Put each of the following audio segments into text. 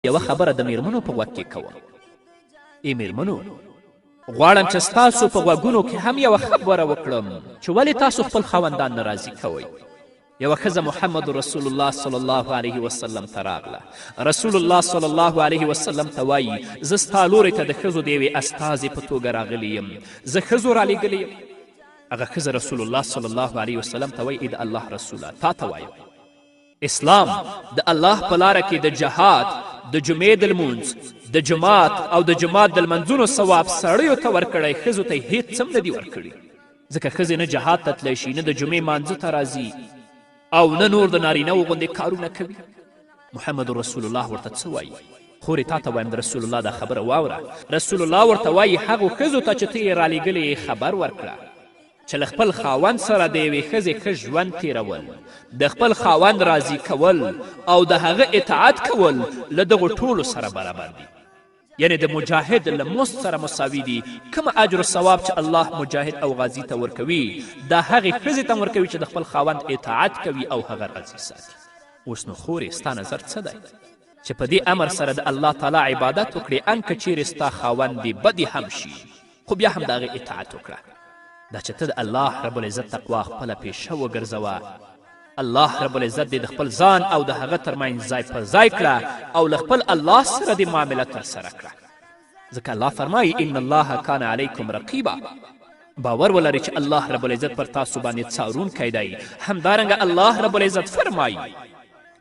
یوه خبره د میرمنو په غوږ کې کوم. ای میرمنو، غواړم چې ستاسو په غوږونو کې هم یوه خبره وکړم چې ولې تاسو خپل خاوندان نه راضي کوئ. یوه ښځه محمد رسول الله صلی الله علیه وسلم ته راغله. رسول الله صلی الله علیه وسلم ته وایي زه ستا لورې ته د ښځو د یوې استازې په توګه راغلی یم، زه ښځو رالیږلی یم. هغه ښځه رسول الله صلی الله علیه وسلم ته وایي ای د الله رسوله تا ته وایم اسلام د الله په لاره کې د جهاد، د جمعې د لمونځ، د جماعت او د جماعت د لمنځونو ثواب سړیو ته ورکړی، ښځو ته یې هېڅ هم نه دي ورکړي. ځکه ښځې نه جهاد ته تلی شي، نه د جمعې مانځه ته راځي او نه نور د نارینهو غوندې کارونه کوي. محمد رسول الله ورته څه وایي؟ خورې تا ته وایم د رسول الله دا خبره واوره. رسول الله ورته وایي هغو ښځو ته چې ته یې رالیږلې خبر ورکړه چې له خپل خاوند سره د یوې ښځې ښه ژوند تیرول، د خپل خاوند راضي کول او د هغه اطاعت کول له دغو ټولو سره برابر دي. یعنی د مجاهد له مزد سره مساوي دي. کوم اجر و ثواب چې الله مجاهد او غازي ته ورکوي دا هغې ښځې ته ورکوي چې د خپل خاوند اطاعت کوي او هغه راضي ساتي. اوس نو خورې ستا نظر څه دی چې په دې امر سره د الله تعالی عبادت وکړې ان که چیرې ستا خاوند دې بدې هم شي خو بیا هم د هغې اطاعت وکړه. دا چې ته د الله رب العزت تقوا خپله پیشه وګرځوه. الله رب العزت دې د خپل ځان او د هغه ترمنځ ځای پر ځای کړه او له خپل الله سره دې معامله ترسره کړه. ځکه الله فرمایي ان الله کان علیکم رقیبا. باور ولرئ چې الله رب العزت پر تاسو باندې څارونکی دی. همدارنګه الله رب العزت فرمایي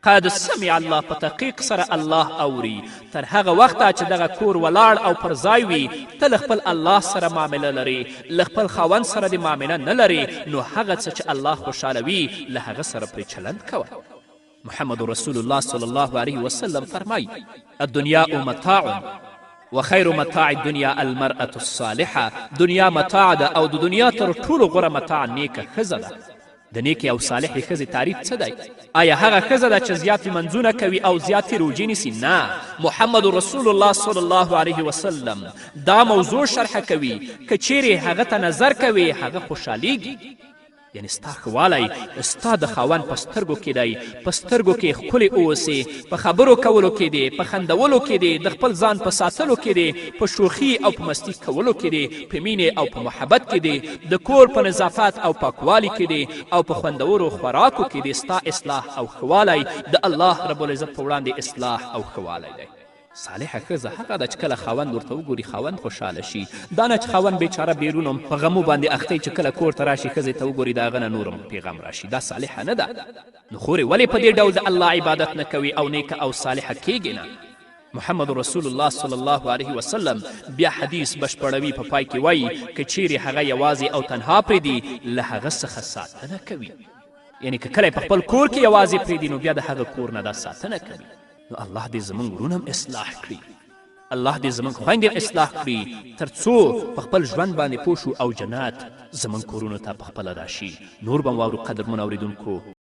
قد سمع الله، په تحقیق سره الله اوري. تر هغه وخته چې دغه کور ولاړ او پر ځای وي ته له خپل الله سره معامله لرې، له خپل خاوند سره دې معامله نه لرې، نو هغه څه چې الله خوشحالوي له هغه سره پرې چلند کوه. محمد رسول الله صلی الله علیه وسلم فرمایي الدنیا متاع وخیر متاع الدنیا المرأة الصالحه. دنیا متاع ده او د دنیا تر ټولو غوره متاع نیکه ښځه ده. د نیکې او صالحې ښځې تعریف څه دی؟ آیا هغه ښځه ده چې زیات لمنځونه کوي او زیاتې روژې نیسي؟ نه. محمد رسول الله صلی الله علیه وسلم دا موضوع شرحه کوي که چیرې هغه ته نظر کوي هغه خوشحالیږي. یعنی ستا ښه والی ستا د خاوند په سترګو کې دی، په سترګو کې ښکلې اوسې، په خبرو کولو کې دی، په خندولو کې دی، د خپل ځان په ساتلو کې دی، په شوخي او په مستي کولو کې دی، په مینې او په محبت کې دی، د کور په نظافت او پاکوالي کې دی او په خوندورو خوراکو کې دی. ستا اصلاح او ښه والی د الله رب العزت په وړاندې اصلاح او ښه والی دی. صالحه ښځه هغه ده چې کله خاوند ورته وګوري خاوند خوشحاله شي. دا نه چې خاوند بیچاره بیرون هم په غمو باندې اخته چې کله کور ته راشي ښځې ته وګوري د هغه نه نور هم پیغام راشي. دا صالحه نه ده. نو خورې ولې په دې ډول د الله عبادت نه کوي او نیکه او صالحه کیږي نه؟ محمد رسول الله صلی الله علیه وسلم بیا حدیث بشپړوي په پای کې وایي که چیرې هغه یوازې او تنها پرېږدي له هغه څخه ساتنه کوي. یعنی که کله په خپل کور کې یوازې پرېږدي نو بیا د هغه کور نه دا ساتنه کوي. نو الله دې زموږ ورونه هم اصلاح کړي، الله دې زموږ خویندې اصلاح کړي تر څو په خپل ژوند باندې پوه شو او جنت زموږ کورونو ته پخپله راشي. نور به م واورو قدرمن اورېدونکو.